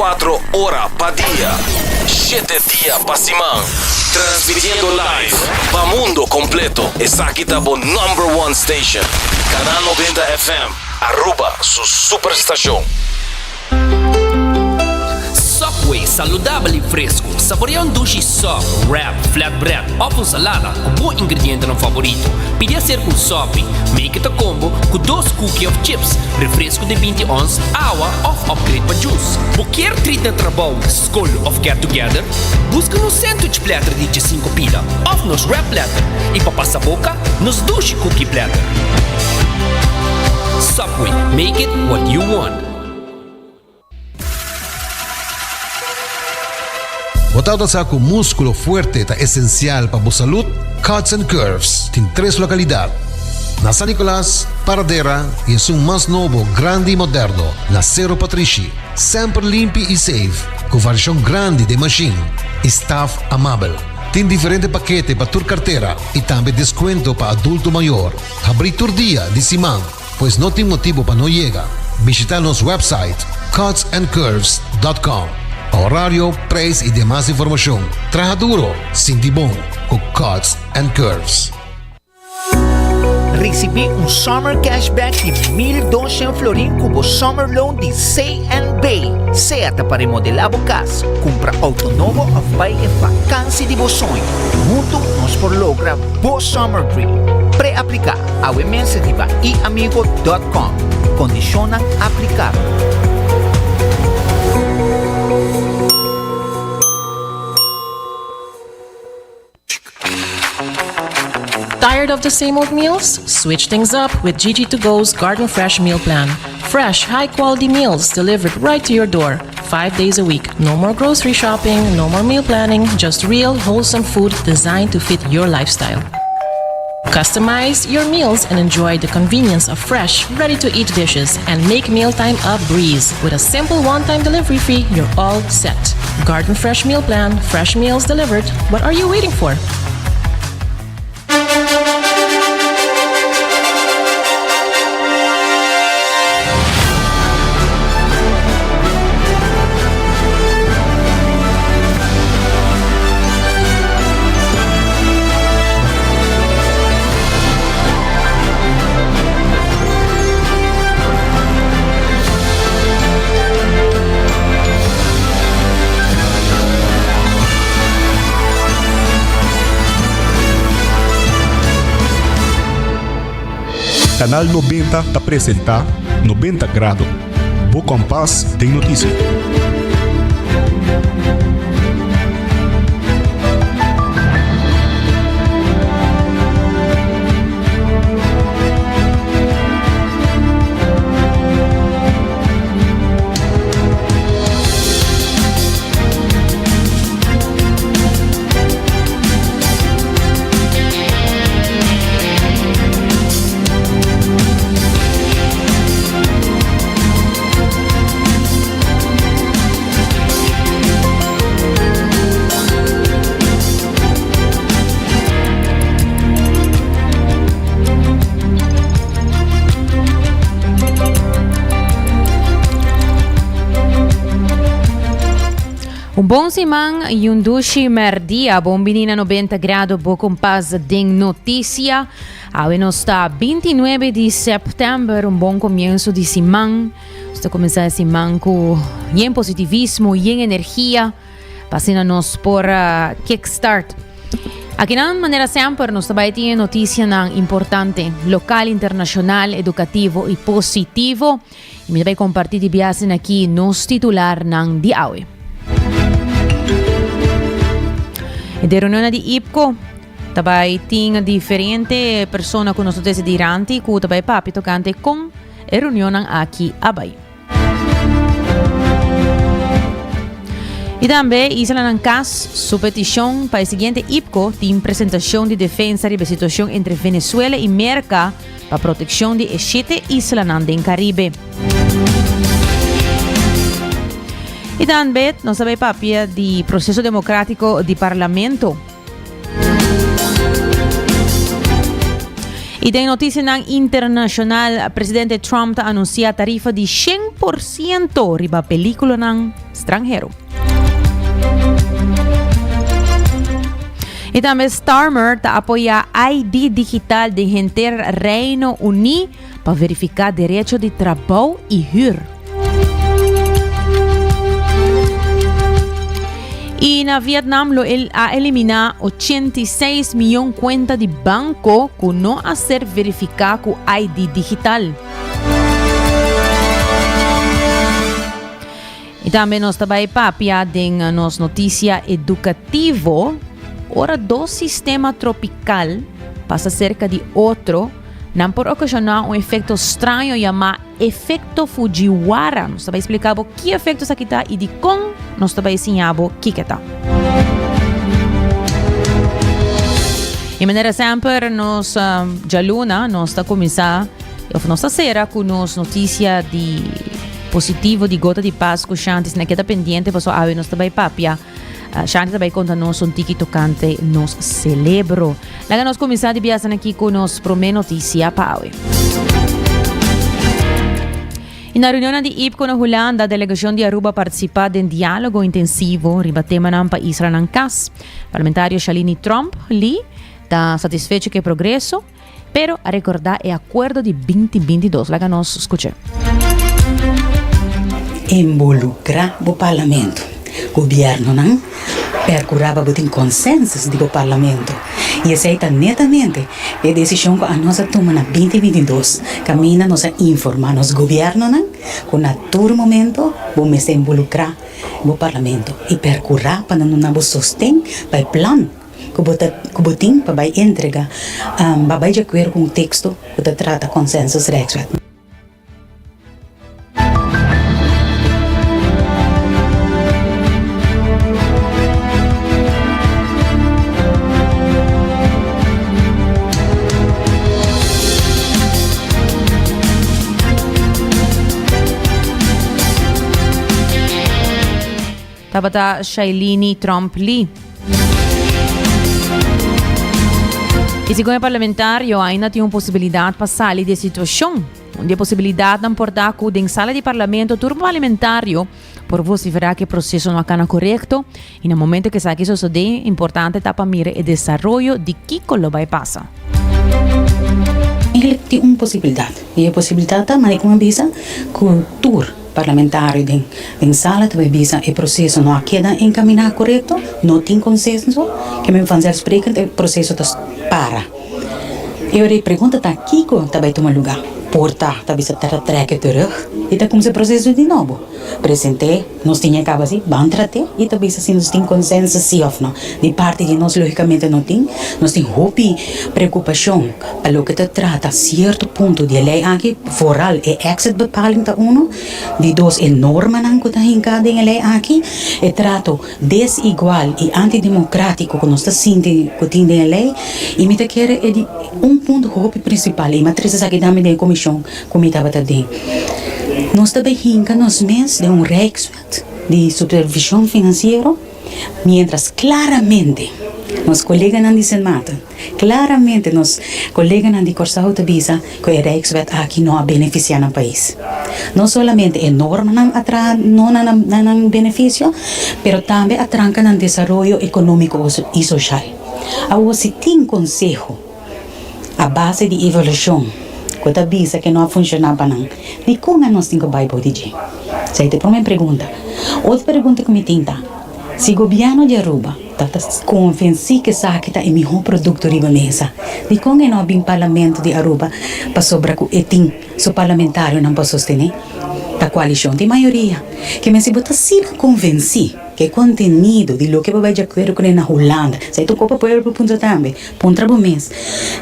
24 horas para día, 7 días para semana. Transmitiendo live para mundo completo. Esa aquí está por number one station. Canal 90 FM. Aruba, su superestación. Subway, saudável e fresco. Saboreia sushi soft, wrap, flatbread, ou salada, com bom ingrediente no favorito. Pide a ser com sopi, make it a combo com 2 cookies of chips, refresco de 20 ons, água of upgrade para juice. Qualquer treat na trabalho, school of get together, busca no sandwich platter de 5 pila, of nos wrap platter, e para passar boca, nos sushi cookie platter. Subway, make it what you want. Botado sa com músculo fuerte ta esencial para a saúde, Cuts and Curves tem 3 localidades. Na San Nicolás, Paradera e é um mais novo, grande e moderno, na Cerro Patrici. Sempre limpo e safe, com variação grande de machine. Staff amável. Tem diferentes paquetes para tua carteira e também desconto para adulto maior. Abrir todo dia de semana, pois não tem motivo para não chegar. Visitar nosso website cutsandcurves.com. Horário, preço e demais informação. Traja duro, sinti bom, com Cuts and Curves. Recebi summer cashback de 1.200 florin com o summer loan de C&B. Certa para remodelar a casa, compra auto novo ou vai em vacância de sonho. Junto nós por logra o summer dream. Pré-aplicar ao e-mail de iamigo.com. Condicionam aplicar. Tired of the same old meals? Switch things up with GG2Go's Garden Fresh Meal Plan. Fresh, high-quality meals delivered right to your door, 5 days a week. No more grocery shopping, no more meal planning, just real, wholesome food designed to fit your lifestyle. Customize your meals and enjoy the convenience of fresh, ready-to-eat dishes and make mealtime a breeze. With a simple one-time delivery fee, you're all set. Garden Fresh Meal Plan, fresh meals delivered. What are you waiting for? Canal 90 te apresenta 90 Grado. O Compás tem notícia. Bom simang yung dushi merdia, bom menina 90 grado, bo compás ding notícia. Awe no está 29 de setembro, bom comienzo de simang. Está começar simang com yen positivismo, yen energia. Passina nos por kickstart. Aqui na maneira sempre, nós também temos notícia importante, local, internacional, educativo e positivo. E me vai compartilhar de biasin aqui nos titular ng Diawe. De reunião de IPCO, também tinha diferente pessoas com nossos desiderantes, que também papi tocante com a reunião aqui abay. E também, isla ng CAS, sua petição para o seguinte IPCO, tem apresentação de defesa da situação entre Venezuela e Merca para a proteção de 7 islas ng Caribe. E também, nós sabemos papia de processo democrático de parlamento. E tem notícia internacional, o presidente Trump anuncia tarifa de 100% riba película ng extranjero. E também Starmer apoia a ID digital de gente Reino Unido para verificar direito de trabalho e huur. E na Vietnam a eliminar 86 milhões de contas de banco que não a ser verificar com ID digital. E também nós também papia em nos notícia educativo. Ora, do sistema tropical passa cerca de outro, não por ocasionar efeito estranho chamado efeito Fujiwara. Nós também explicamos que efeito aqui está e de como nós também ensinamos o que está. De maneira sempre, nós já luna, nós está começar, nossa será com nos notícia de positivo de gota de Páscoa, chantes, na que está pendente, pessoal, ave nós também papia. Shanti também conta nos um tiki tocante nos celebro. Laga nós começar de viajar aqui com nos primeira notícia para hoje. E na reunião de IPCO na Holanda, a delegação de Aruba participa de um diálogo intensivo riba tema ng país ng CAS. Parlamentário Shalini Trump li está satisfeito com o progresso, pero a recordar o acordo de 2022. Laga nós escuche. Involucrar o parlamento. Governo não percurava em consensos do parlamento e aceita netamente a decisão que a nossa toma na 2022 caminha nos informar nos governo não com a todo momento vamos se involucrar no parlamento e percurar para não nos sostém para o plano que botim para vai entregar vai de acordo com o texto que trata consensos rex. Tabata Shailini Trump Lee. E segundo o parlamentário, ainda tem uma possibilidade para sair da situação. Uma possibilidade de importar que em sala de parlamento, turno parlamentário, por você verá que o processo não é correto e no momento que isso sucede, é importante para mirar o desenvolvimento de que lo vai passar. Ele tem uma possibilidade. E a possibilidade também é como avisa que o turno parlamentário em sala também visa o processo não queda encaminhado correto, não tem consenso, que me fazer explicar o processo para. Eu a pergunta está aqui que também toma lugar. Porta, também se treca terug e está começa o processo de novo. Presente, nós tínhamos acaba assim, vamos tratar e também se nós tem consenso sim ou não. De parte de nós logicamente não tem, nós tem hobby, preocupação para o que te trata certo ponto de lei aqui, vooral e exit bepaling ta uno, de dois norma não que está hincada em lei aqui, e trato desigual e antidemocrático que nós está sentindo que tem em lei, e me te quer é de ponto hobby principal e matriz aqui da minha comissão como estava também. Nós também hincamos mês de Rijkswet de supervisão financeira, mientras claramente nos colegas não dizem nada, claramente nos colegas não de Corsau te visa que o Rijkswet aqui não beneficia no país. Não somente a norma não benefício, mas também atranca no desenvolvimento econômico e social. Agora, se tem conselho a base de evolução que avisa que não funcionava não, de como nós temos que vai poder? Essa é a primeira pergunta. Outra pergunta que me tenta, se o governo de Aruba está convencido que essa aqui é o melhor produto de mesa, de como não há parlamento de Aruba para sobre o etim, se o parlamentário não pode sostener, a coalição de maioria, que me se bota se convencido que o conteúdo de lo que vai de acordo com na Holanda, se tu copa poder para ponto também, ponto para mês,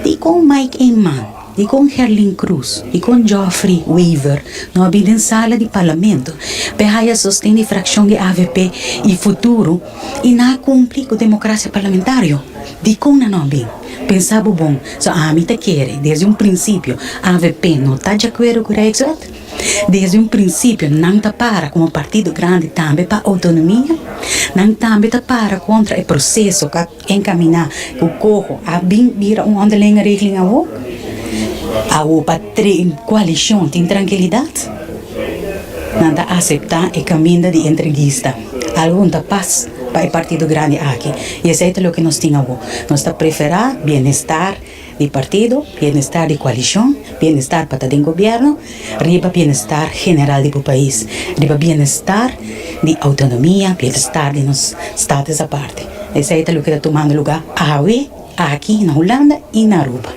de com Mike Eman, e com Herlin Cruz e com Geoffrey Weaver não havia sala de parlamento para sostener a fração de AVP e futuro e não cumprir com a democracia parlamentar. De como não bem pensava bom, só a mim te quer desde princípio a AVP não está de acordo com o Rijkswet, desde princípio não está para como partido grande também para autonomia, não também está para contra o processo que encaminhar o corro a vir underlinge regeling a coalição tem tranquilidade. nada aceptar el camino de entrevista. Algo da paz para el partido grande aquí. Y eso es lo que nos tiene ahora. Nos está preferir bienestar de partido, bienestar de coalición, bienestar para el gobierno, riba bienestar general del país, riba bienestar de autonomía, bienestar de los estados aparte. Eso es lo que está tomando lugar aquí en Holanda y en Aruba.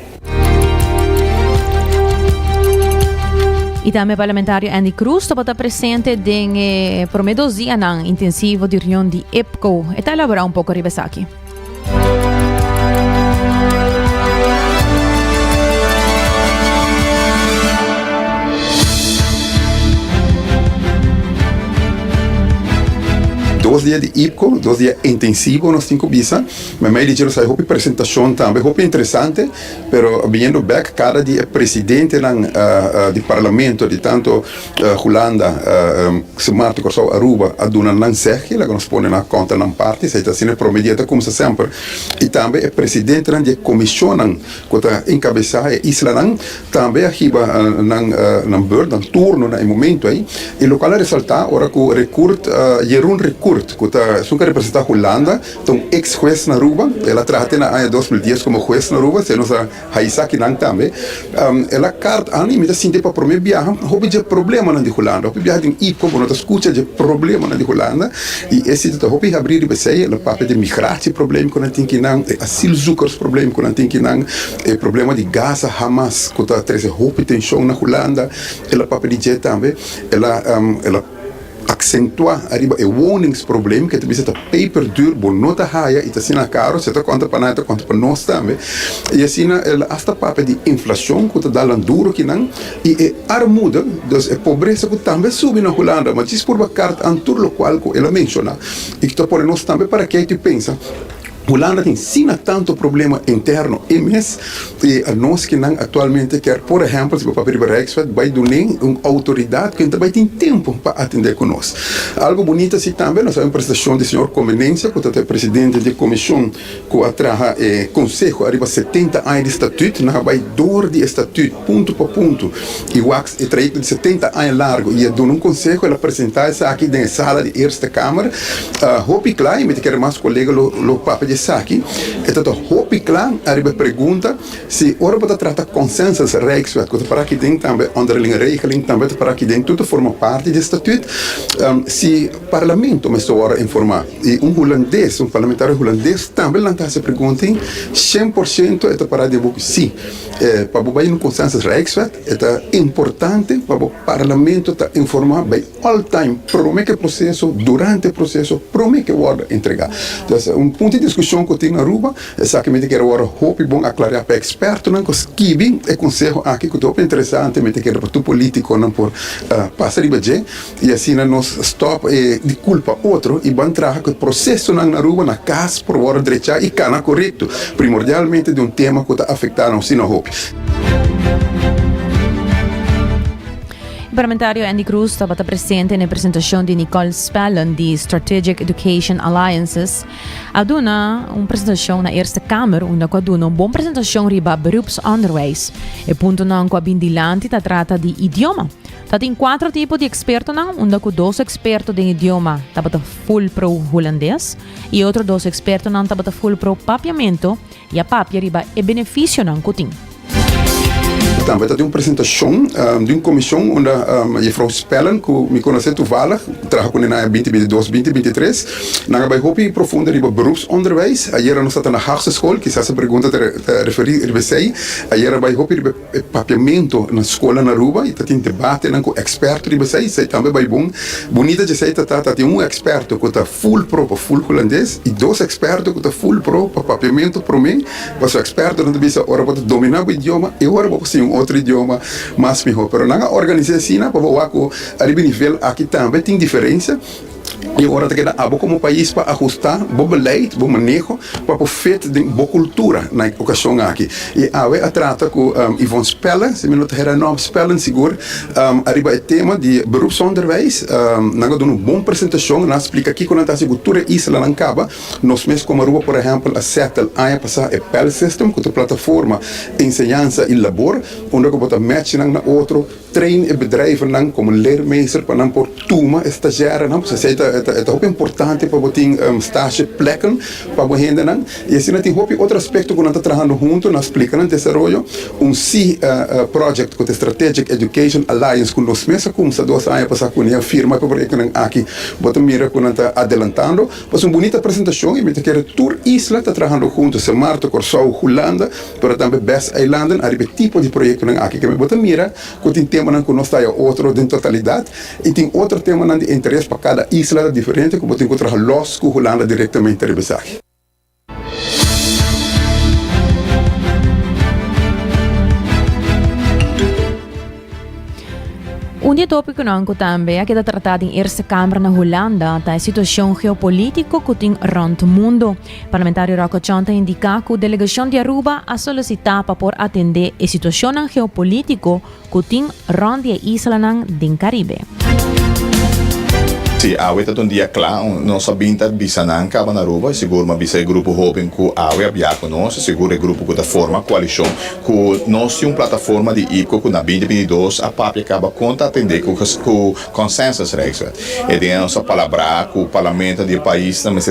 E também parlamentário Andy Cruz está presente em promedos dias na intensivo de reunião de EPCO. E está elaborar pouco a aqui. Dois dias de IPCO, 2 dias intensivos nos 5 bisa, mas me dijeron que a apresentação também é interessante, pero viendo back cada dia presidente do parlamento de tanto Holanda, Martin Corsau Aruba, a dona Lansec, que nos põe na conta na parte, se está sendo promediada como sempre, e também é presidente da comissão que está encabeçada a Isla, também arriba na bird, no turno, no momento aí, e o qual ressalta ora que o recurso, Jeroen Recurt, que está representando Holanda, então ex-juez na Aruba, ela trabalha na ano 2010 como juez na Aruba, se nos Haisaki também, ela carta a mim assim para prometer viagem, houve de problema na de Holanda, houve viagem de IPCO, quando escuta de problema na de Holanda, e esse houve abrir e pensei, o papel de migração, problema que não tem que não, asilo zucros, problema que não tem que não, problema de Gaza, Hamas, que está trazendo houve tensão na Holanda, ela papel de jet também, ela accentuar arriba e woningsprobleem que também está paper duur bonota haia e está sendo caro se está conta para nós também e assim ela hasta papel de inflação que está dando duro que não e armuda dus e pobreza que também sube na Holanda mas isso por uma carta antur lo qual que ela menciona e que está por nós também para que tu pensa Holanda tem ensina tanto problema interno e mês e nós que não atualmente quer, por exemplo, se o papel de Rexford vai dar uma autoridade que vai ter tempo para atender conosco. Algo bonito assim também, nós temos a prestação do senhor Conveniência, que é o presidente da comissão que atraja conselho, arriba 70 anos de estatuto, nós vai dor de estatuto, ponto por ponto, e o ax é traído de 70 anos largo, e dá um conselho, ela apresentar isso aqui na sala de Erste Câmara, Hopi Klein, me quer mais colega, o papel de aqui, então Hopi Klein, arriba pergunta se ora para tratar consensos Rijkswet, que para que tem também onderlinge regeling, também para que tem tudo forma parte do estatuto, se o parlamento me estou a informar, e holandês, parlamentário holandês, também lança essa pergunta, 100% é para dizer sim, para o no consensos Rijkswet, é importante para o parlamento informar bem all time, promete o processo, durante o processo, promete que vai entregar. Então, ponto de discussão que eu tenho na Aruba, exatamente que era hope bom aclarar para experto, não que esquive é conselho aqui que é interessante, me que era para tu político não por passar de budget e assim nós stop de culpa outro e vão trazer que o processo na Aruba na casa por hora direita e cana correto, primordialmente de tema que está afetando o sino hope. O parlamentário Andy Cruz estava presente na apresentação de Nicole Spellen de Strategic Education Alliances. Aduna uma apresentação na Eerste Kamer, onde aduna uma boa apresentação riba beroepsonderwijs. E ponto não com a bindilante trata de idioma. Tem 4 tipos de expertos não, onde com 2 expertos de idioma estava full pro holandês e outro 2 expertos não estava full pro papiamento e a papia riba é benefício não cotim. Também tem uma apresentação de uma comissão onde a Frau Spellen, que me conhece toevallig, trabalha com ela em 2022-2023, na vai hopi profunda riba beroepsonderwijs. Ayer nós estamos na Haagse School, que essa pergunta te referir riba sei. Ayer vai hopi riba papiamento na escola na Aruba e tem debate com experto riba sei. Sei também vai bom. Bonita de sei tem um experto que está full pro para full holandês e 2 expertos que está full pro para papiamento pro mim. Mas o experto não deve ser hora para dominar o idioma e hora para ser outro idioma mais melhor. Pero na organização, para o nível aqui também tem diferença. E agora que abo como país para ajustar bom beleid, bom manejo, para o feito de boa cultura na ocasião aqui. E a trata com Yvonne Spellen, se me não terá nome Spellen seguro, arriba o tema de beroepsonderwijs, nós damos uma boa apresentação, nós explica aqui quando a cultura isla não acaba, nós mesmos como Aruba, por exemplo, a certa área passar é PEL System, que é a plataforma ensinança e labor, onde eu botar match na outro, trein e bedrijven como leermeester, para não por turma, estagiário, não, porque é muito importante para botar stage plekken para a gente, não? E assim tem outro aspecto que nós estamos trabalhando junto, nós explicamos desenvolvimento project com Strategic Education Alliance com nós mesmos como se 2 anos passar com a firma que eu aqui, botar mira que nós estamos adelantando, mas uma bonita apresentação e me quero tour isla está trabalhando junto, São Marta, Corsau, Holanda, para também Best Island, arriba tipo de projeto aqui que me botar mira que tem tema que nós está outro de totalidade e tem outro tema de interesse para cada isla diferente que você encontra los com Holanda diretamente na mensagem. Um tópico que também é que está tratado em Eerste Câmara na Holanda da situação geopolítica que tem rond o mundo. O parlamentário Rocco Chonta indica que a delegação de Aruba a solicitar para por atender a situação geopolítica que tem rond a isla do Caribe. Sim, a weta um dia claro, não sabia que bisa não acaba na Aruba, seguro mas bisa o grupo jovem que a weta conosco, seguro o grupo que da forma coalição, que nós temos plataforma de IPCO que na 2022 a PAP acaba conta atender com consensus reis. E tem a nossa palavra com o parlamento do país também.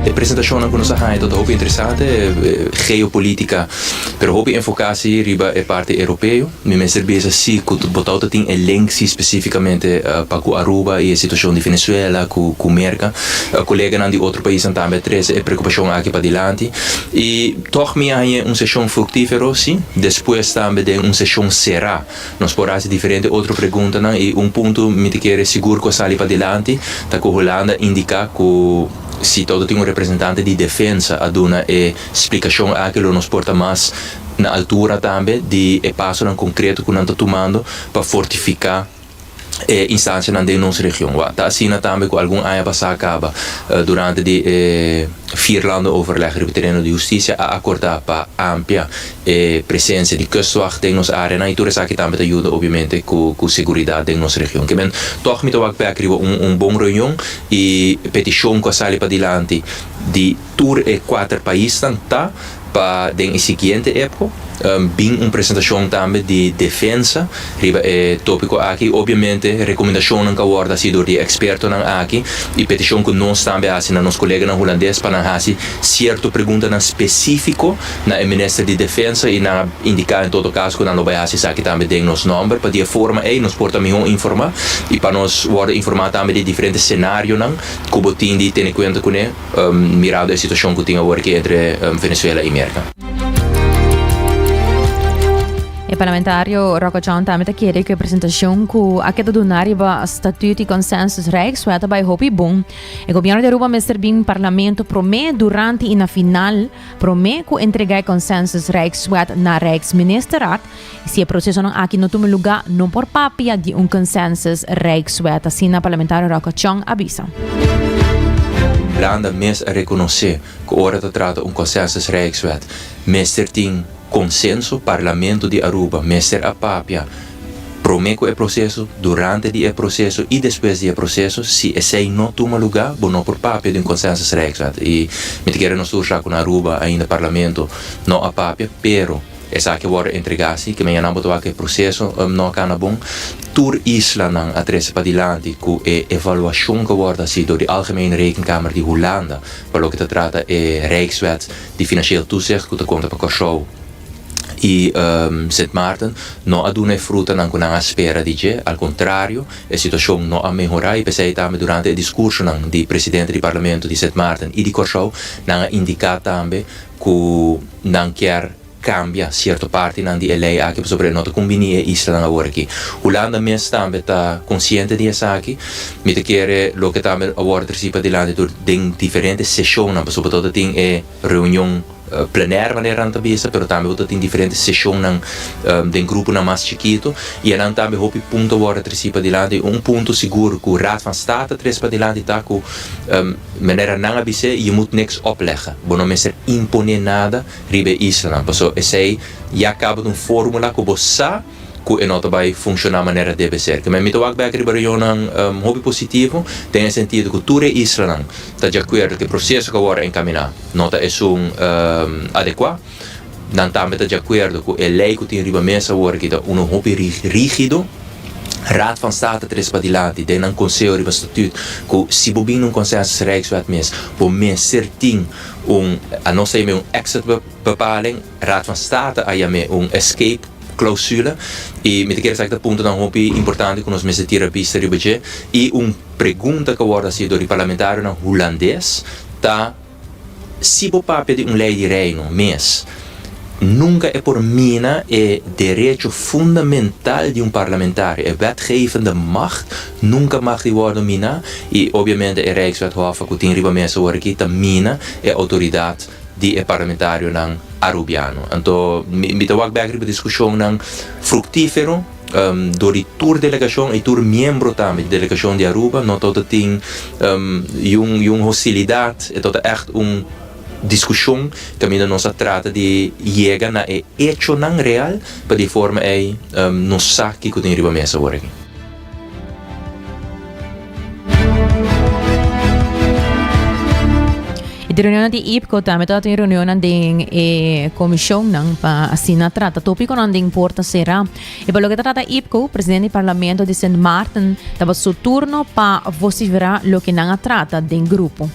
A apresentação que nós fazemos é muito interessante, geopolítica, mas muito enfocação riba a parte europeia. Me certeza sim que botauta tem link especificamente para a Aruba e a situação de Venezuela, com Merca, colegas de outros países também trazem a preocupação aqui para adiante. E toch me há uma sessão fructífera, sim. Depois também de uma sessão será. Nós podemos diferente outra pergunta e ponto me quer seguro que sai para adiante, que a Holanda indica que se todo tem representante de defesa a dar uma explicação a que nos porta mais na altura também de passo concreto que nós estamos tomando para fortificar instância na nossa região. Tá assim também com algum ano passado acaba durante de Finlândia overleg op het terrein de justitie a acordar para amplia presença de kustwacht em nossa área e tudo isso aqui também ajuda obviamente com segurança em nossa região. Que bem, toch me toca para criar bom reunião e petição que sai para adiante de tour e 4 países tá para a seguinte época. Bem uma apresentação também de defesa, riba tópico aqui, obviamente recomendação que guarda se do experto aqui e petição que nós também assim na nos colegas na holandês para fazer certa pergunta na específico na ministra de defesa e na indicar em todo caso que não vai fazer aqui também tem nos número para de forma nos porta melhor informar e para nós guarda informar também de diferentes cenários não como tem de ter em conta com mirado a situação que tem agora entre Venezuela e Merca. O parlamentário Rocco Chonta também quer que a apresentação que a queda do Nariba Estatuto e Consensus Rex vai também hopi bom. O governo de Aruba mestre bem parlamento promete durante e na final promete que entregar Consensus Rex na Rex Ministerrat se o processo não aqui não toma lugar não por papia de Consensus Rex assim na parlamentário Rocco Chonta avisa. Irlanda mesmo a reconhecer que hora de trata Consensus Rex mestre tem consenso parlamento de Aruba, mestre a papia, promete o processo, durante o processo e depois do processo, se esse não toma lugar, não por papia de consenso rex. E me quero nós já com Aruba ainda parlamento não a papia, pero essa que vai entregar-se, que amanhã não botou aquele processo, não cana bom. Tour isla não atrás para adiante com a avaliação que guarda se door de Algemene Rekenkamer de Holanda, para o que trata Rijkswet de financieel toezicht, que conta para Curaçao e Sint Maarten não há duna fruta não com a espera de je, ao contrário a situação não a melhorar e pensei também durante o discurso não de presidente do parlamento de Sint Maarten e de Curaçao não indicar também que não quer cambia certa parte não de lei aqui sobre não combinar isso não agora aqui Holanda mesmo também está consciente disso aqui me te quer lo que também agora participa de lá de diferentes sessões sobretudo tem reunião plenaire wanneer aan te bezig, pero también dat in diferentes sessioni den grupo na más chiquito y dan también hopi punto worden tres para dilante un punto seguro que Raad van State tres para dilante taku meneer nanga bise je moet niks opleggen, bono mensen imponer nada ribe Israël, paso essay ja acaba een formula que bossa que en otro vai funciona maneira deve ser. Que me mito ook bij ribarionan hobby positivo, tem el sentido que ture Israël está de acuerdo que processo que agora encaminhar, nota é adequado. Dan também está de acordo com a lei que tem riba mesa agora que é hobby rígido. Raad van State tres para dilante, den een conselho riba statuut, que se bobin consensus rijkswet mes, voor men certin a não ser exit bepaling, Raad van State a me escape clausule e me quero dizer que ponto não hobby importante com os meses terapista riba e pergunta que agora se do parlamentário na holandês tá se bo papel de lei de reino mes nunca é por mina é direito fundamental de parlamentário, é wetgevende macht, nunca mag die worden mina e obviamente é Rijkswethof que tem riba mesa hoor aqui tá mina é autoridade de parlamentário nan arubiano. Então, me tô ook bij de discussão nan fructífero door die tour delegação e tour membro também de delegação de Aruba, não tot tem hostilidade, é tot echt discussão que ainda não se trata de chegar na hecho nan real para de forma não saque que tem riba mesa hoor aqui. Di riunione di IPCO também está em reunião de comissão para assinar trata tópico não de importa será e pelo que trata IPCO presidente do parlamento de Sint Maarten estava seu turno para vociferar lo que não trata de grupo.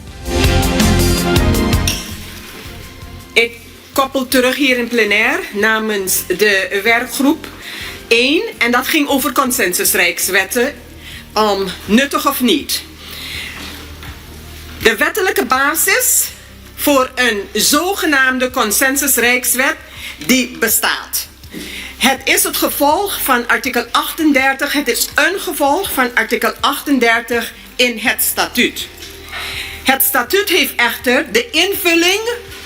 Ik koppel terug hier in plenair namens de werkgroep 1 en dat ging over consensusrijkswetten, nuttig of niet. De wettelijke basis voor een zogenaamde consensusrijkswet die bestaat. Het is het gevolg van artikel 38, het is een gevolg van artikel 38 in het statuut. Het statuut heeft echter de invulling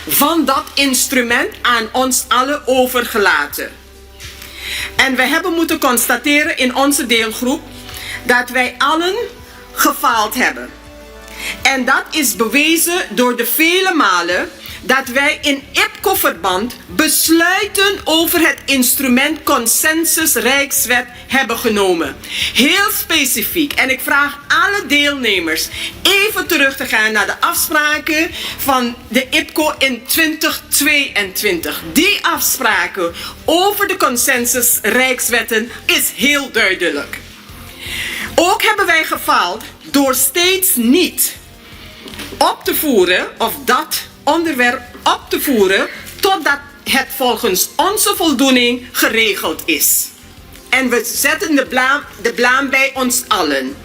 van dat instrument aan ons allen overgelaten. En we hebben moeten constateren in onze deelgroep dat wij allen gefaald hebben. En dat is bewezen door de vele malen dat wij in IPCO-verband besluiten over het instrument consensusrijkswet hebben genomen. Heel specifiek. En ik vraag alle deelnemers even terug te gaan naar de afspraken van de IPCO in 2022. Die afspraken over de consensusrijkswetten is heel duidelijk. Ook hebben wij gefaald door steeds niet op te voeren of dat onderwerp op te voeren totdat het volgens onze voldoening geregeld is. En we zetten de blaam bij ons allen.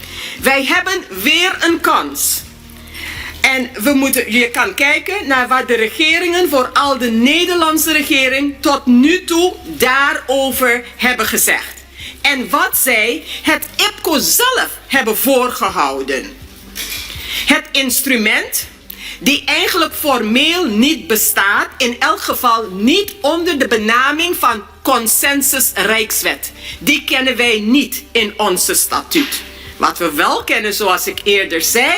Wij hebben weer een kans. En je kan kijken naar wat de regeringen, vooral de Nederlandse regering, tot nu toe daarover hebben gezegd. En wat zij het IPCO zelf hebben voorgehouden. Het instrument, die eigenlijk formeel niet bestaat, in elk geval niet onder de benaming van consensusrijkswet. Die kennen wij niet in onze statuut. Wat we wel kennen, zoals ik eerder zei,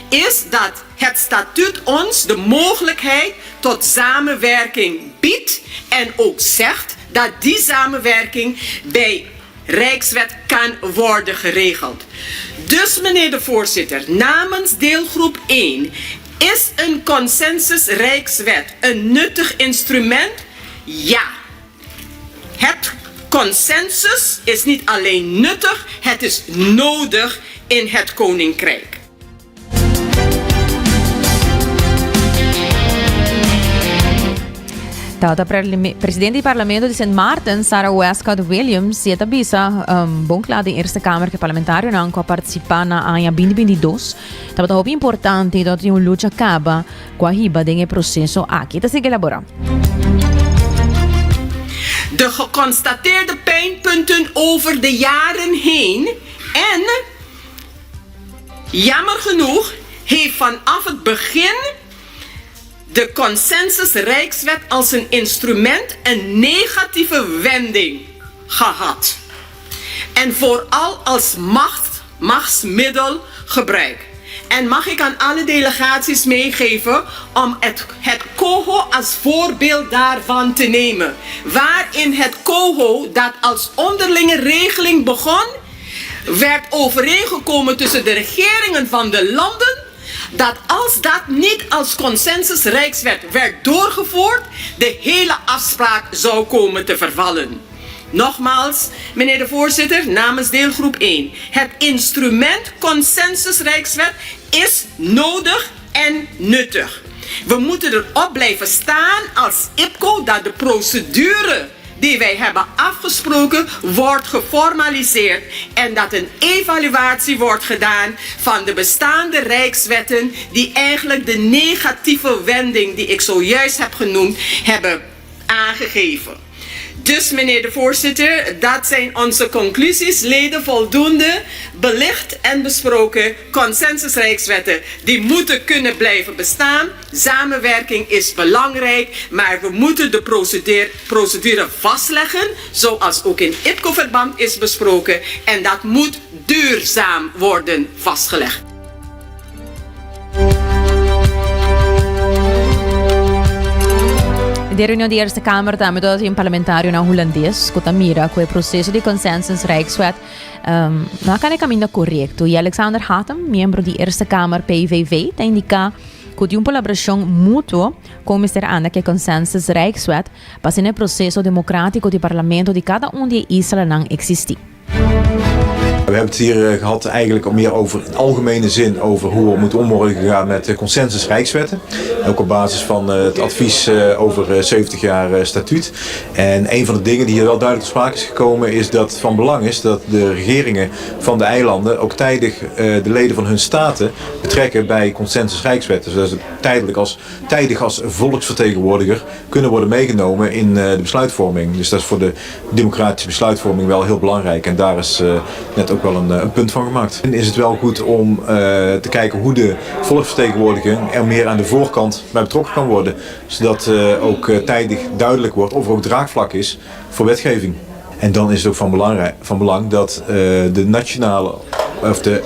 is dat het statuut ons de mogelijkheid tot samenwerking biedt en ook zegt dat die samenwerking bij Rijkswet kan worden geregeld. Dus meneer de voorzitter, namens deelgroep 1, is een consensusrijkswet een nuttig instrument? Ja. Het consensus is niet alleen nuttig, het is nodig in het Koninkrijk. Tata presidente do Parlamento de Sint Maarten, Sarah Westcott Williams, se tabisa bom claro de Eerste Kamer que parlamentário não co participar na ANHA 2022. Tava muito importante dat een lucha acaba com a riba de processo aqui tá se elaborar. De geconstateerde pijnpunten over de jaren heen en jammer genoeg heeft vanaf het begin de consensusrijkswet als een instrument een negatieve wending gehad. En vooral als machtsmiddel gebruikt. En mag ik aan alle delegaties meegeven om het COHO als voorbeeld daarvan te nemen. Waarin het COHO, dat als onderlinge regeling begon, werd overeengekomen tussen de regeringen van de landen, dat als dat niet als consensusrijkswet werd doorgevoerd, de hele afspraak zou komen te vervallen. Nogmaals, meneer de voorzitter, namens deelgroep 1. Het instrument consensusrijkswet is nodig en nuttig. We moeten erop blijven staan als IPCO dat de procedure die wij hebben afgesproken wordt geformaliseerd en dat een evaluatie wordt gedaan van de bestaande rijkswetten die eigenlijk de negatieve wending die ik zojuist heb genoemd hebben aangegeven. Dus meneer de voorzitter, dat zijn onze conclusies. Leden, voldoende belicht en besproken consensusrijkswetten die moeten kunnen blijven bestaan. Samenwerking is belangrijk, maar we moeten de procedure vastleggen, zoals ook in IPCO-verband is besproken. En dat moet duurzaam worden vastgelegd. De reunião da Eerste Kamer também do um parlamentário na holandês, que tá mira com o processo de consensus Rijkswet não é caminho correto. E Alexander Hattem, membro da Eerste Kamer PVV, tá indica que uma colaboração mútua com o Mr. Anna que consensus Rijkswet para ser o processo democrático do parlamento de cada de Israël não existir. We hebben het hier gehad eigenlijk meer over in algemene zin over hoe we moeten om worden gegaan met consensus rijkswetten. Ook op basis van het advies over 70 jaar statuut. En een van de dingen die hier wel duidelijk te sprake is gekomen is dat het van belang is dat de regeringen van de eilanden ook tijdig de leden van hun staten betrekken bij consensus rijkswetten. Zodat ze tijdig als volksvertegenwoordiger kunnen worden meegenomen in de besluitvorming. Dus dat is voor de democratische besluitvorming wel heel belangrijk. En daar is net ook wel een punt van gemaakt. En is het wel goed om te kijken hoe de volksvertegenwoordiging er meer aan de voorkant bij betrokken kan worden. Zodat ook tijdig duidelijk wordt of er ook draagvlak is voor wetgeving. En dan is het ook van belang dat de nationale of de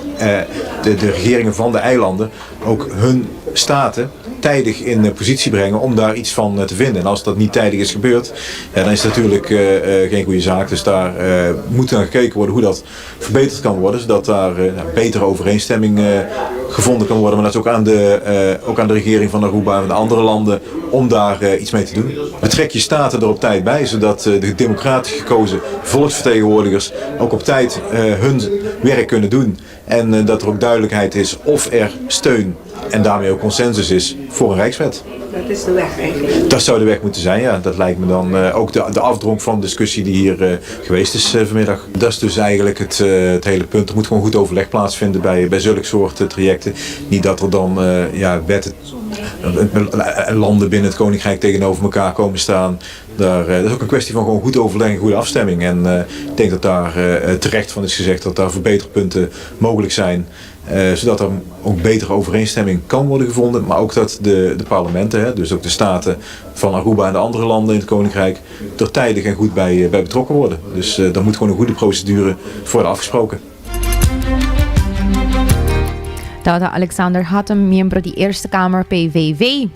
regeringen van de eilanden ook hun staten tijdig in positie brengen om daar iets van te vinden. En als dat niet tijdig is gebeurd, dan is het natuurlijk geen goede zaak. Dus daar moet naar gekeken worden hoe dat verbeterd kan worden, zodat daar betere overeenstemming gevonden kan worden. Maar dat is ook aan de regering van Aruba en de andere landen om daar iets mee te doen. Betrek je staten er op tijd bij, zodat de democratisch gekozen volksvertegenwoordigers ook op tijd hun werk kunnen doen. En dat er ook duidelijkheid is of er steun en daarmee ook consensus is voor een rijkswet. Dat is de weg eigenlijk. Dat zou de weg moeten zijn, ja. Dat lijkt me dan ook de afdronk van de discussie die hier geweest is vanmiddag. Dat is dus eigenlijk het hele punt. Er moet gewoon goed overleg plaatsvinden bij zulke soort trajecten. Niet dat er dan wetten, landen binnen het Koninkrijk tegenover elkaar komen staan. Dat is ook een kwestie van gewoon goed overleg en goede afstemming. En ik denk dat daar terecht van is gezegd dat daar verbeterpunten mogelijk zijn. Zodat er ook betere overeenstemming kan worden gevonden. Maar ook dat de parlementen, dus ook de staten van Aruba en de andere landen in het Koninkrijk, er tijdig en goed bij betrokken worden. Dus daar moet gewoon een goede procedure worden afgesproken. Dat was Alexander Hattem, membro de Eerste Kamer PVV.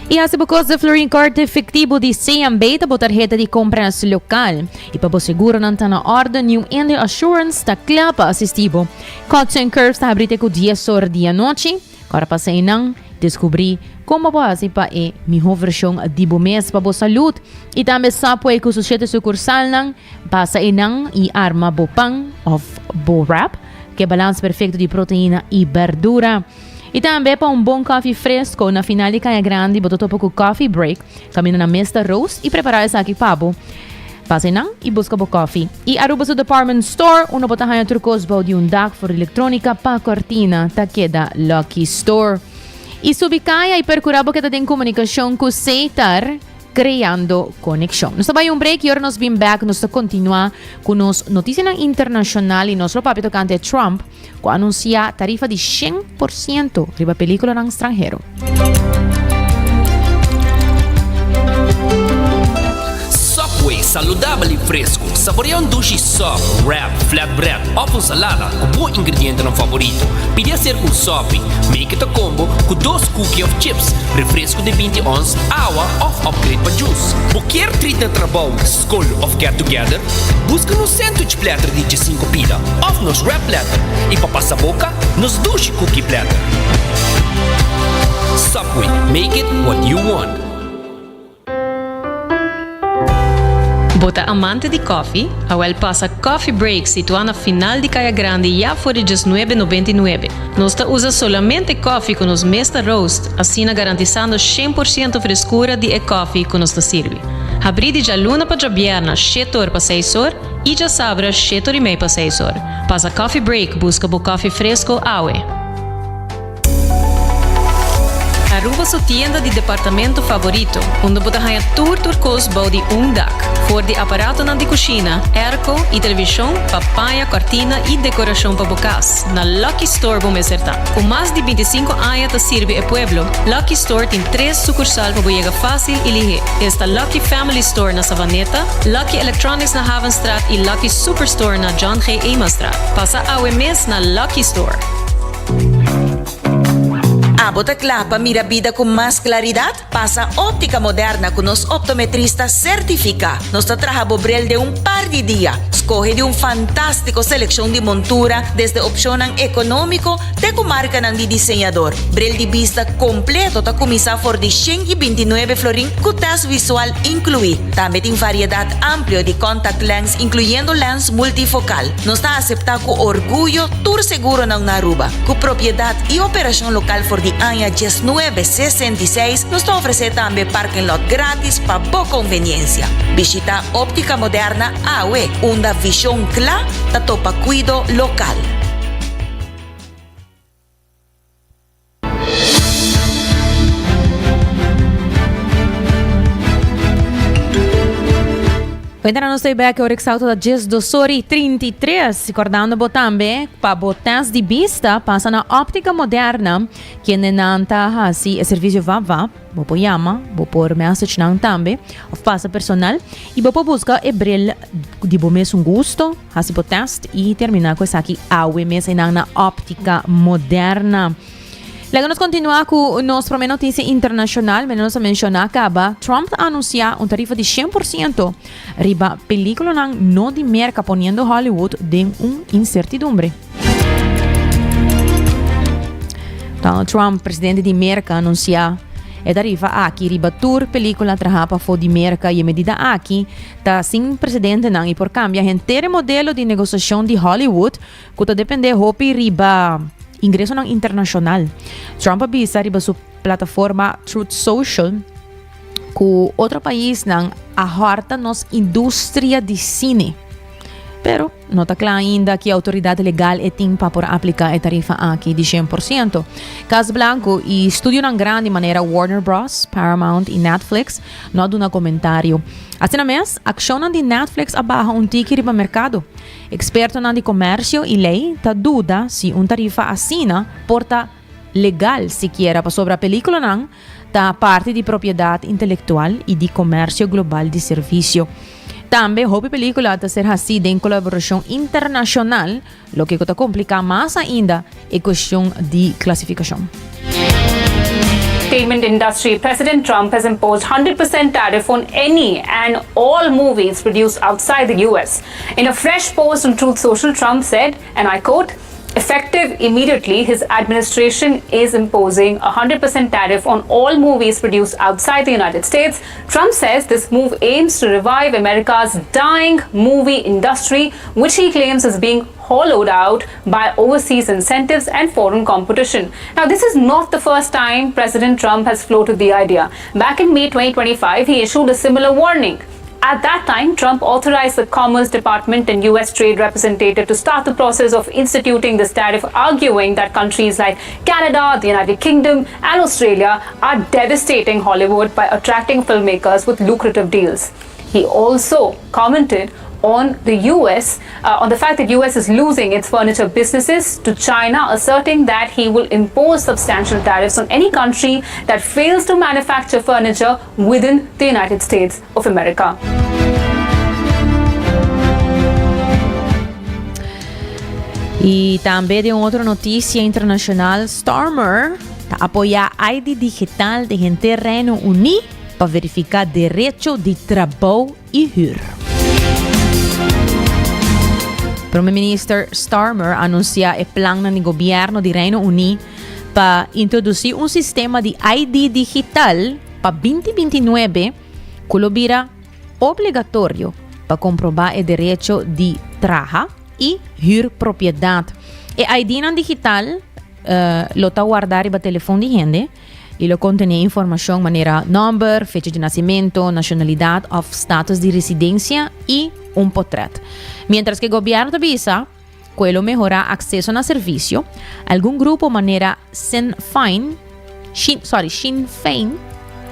E assim, por causa do Florin Corte efetivo de CMB, da tarjeta de compras local. E para seguro não está na ordem, New India Assurance está clapa assistivo. Cotton Curves está abrindo com 10 horas da noite. Agora passei não, descobri como base para a minha versão de mês para a saúde. E também sabe que o sujeito sucursal não passa não e arma bopang of borap, que é balanço perfeito de proteína e verdura. E também para bom café fresco, na final de Caia Grande, botou topo com coffee break, caminha na mesa roast e preparar essa aqui pabo. Passa não e busca o coffee. E Aruba do Department Store, uma bota hanha trucos de dag voor eletrônica para cortina, tá queda Lucky Store. E subi Caia e percurabo que tá em comunicação com Seitar, creando conexión. Nos vai un break y ahora nos viene back, nos continua con las noticias internacionales y nuestro papi tocante Trump, que anuncia tarifa de 100% riba película en extranjero. Subway, saludable e fresco. Saboreia sushi soft, wrap, flatbread ou salada com bom ingrediente no favorito. Pide ser com sopi, make it a combo com 2 cookies of chips, refresco de 20 ons, água ou upgrade para juice. Qualquer treat de trabalho, school ou get together, busca no sandwich platter de 5 pila, ou nos wrap platter. E para passar boca, nos sushi cookie platter. Subway, make it what you want. Bota amante di coffee, Awel passa Coffee Break situado na final de Caia Grande já por $19,99. Nós usa solamente coffee com os mesta roast, assim garantizando 100% frescura de coffee que nos serve. Abri de luna para viernes, 7 horas para 6 horas, e já sabra 7 horas e meia para 6 horas. Passa Coffee Break, busca o coffee fresco Awe. Aruba sua tienda de departamento favorito, onde você ganha tour turcos body dak, for de aparato na de cozinha, airco e televisão, papaya, cortina e decoração para bocas. Na Lucky Store vamos acertar. Com mais de 25 anos te serve o pueblo, Lucky Store tem 3 sucursal para chegar fácil e ligeiro. Está Lucky Family Store na Savaneta, Lucky Electronics na Havenstraat e Lucky Superstore na John G. Eamonstraat. Passa ao mês na Lucky Store. Bota clapa, mira vida con más claridad. Pasa óptica moderna con los optometristas certificados. Nos trabaja bobrel de un par de días. Escoge de un fantástico selección de montura desde opción económico de comarca de diseñador. Brel de vista completo ta comisa for de 129 florin con test visual incluido. También tiene variedad amplia de contact lens incluyendo lens multifocal. Nos está aceptado con orgullo tour seguro en Aruba. Con propiedad y operación local for de año 1966 nos ofrece también parking lot gratis para boa conveniencia. Visita Óptica Moderna AWE, una visión clara de topa cuido local. Cuéntanos de back o exalto da 10:33, recordando botambe para botas de vista passa na óptica moderna, que nenanta assim o serviço vava, bopo llama, bopo message nang tambe, of passa personal e bopo busca e bril de bom mesmo gosto, assim bo test e terminar com essa aqui awe mesa na óptica moderna. Luego nos continua com nossa notícia internacional, mas nos menciona acaba Trump anuncia uma tarifa de 100% riba película não de merca poniendo Hollywood de incertidumbre. Donald Trump, presidente de merca, anuncia a tarifa aqui riba tour película trahapa fo de merca e medida aqui tá sem precedente não e por cambia inteiro modelo de negociação de Hollywood que tá depende hopi riba ingresso internacional. Trump avisa riba sua plataforma Truth Social que outro país não ahorta nos indústria de cine. Pero não está claro ainda que a autoridade legal tem para aplicar a tarifa aqui de 100%. Caso Blanco e estúdio na grande maneira Warner Bros, Paramount e Netflix não dão comentário. Assim mesmo, a ação de Netflix abarra ticket riba mercado. Experto de comércio e lei tá dúvida se tarifa assina porta legal sequer para sobre a película não tá parte de propriedade intelectual e de comércio global de serviço. Também, a película está ser assim em colaboração internacional, o que complica mais ainda a questão de classificação. Entertainment industry, President Trump has imposed 100% tariff on any and all movies produced outside the US. In a fresh post on Truth Social, Trump said, and I quote, "Effective immediately, his administration is imposing a 100% tariff on all movies produced outside the United States." Trump says this move aims to revive America's dying movie industry, which he claims is being hollowed out by overseas incentives and foreign competition. Now, this is not the first time President Trump has floated the idea. Back in May 2025, he issued a similar warning. At that time, Trump authorized the Commerce Department and U.S. Trade Representative to start the process of instituting this tariff, arguing that countries like Canada, the United Kingdom, and Australia are devastating Hollywood by attracting filmmakers with lucrative deals. He also commented on the U.S., on the fact that U.S. is losing its furniture businesses to China, asserting that he will impose substantial tariffs on any country that fails to manufacture furniture within the United States of America. Y también de otra noticia internacional, Starmer apoya ID digital de gente Reino Unido para verificar derecho de trabajo y huur. Prime Minister Starmer anuncia el plan del gobierno de Reino Unido para introducir un sistema de ID digital para 2029 que lo será obligatorio para comprobar el derecho de trabajo y huur propiedad. El ID digital lo está guardado en el teléfono de gente y lo contiene información manera nombre, fecha de nacimiento, nacionalidad o status de residencia y un portrait. Mientras que el gobierno avisa que lo mejora acceso al servicio, algún grupo manera Sinn Féin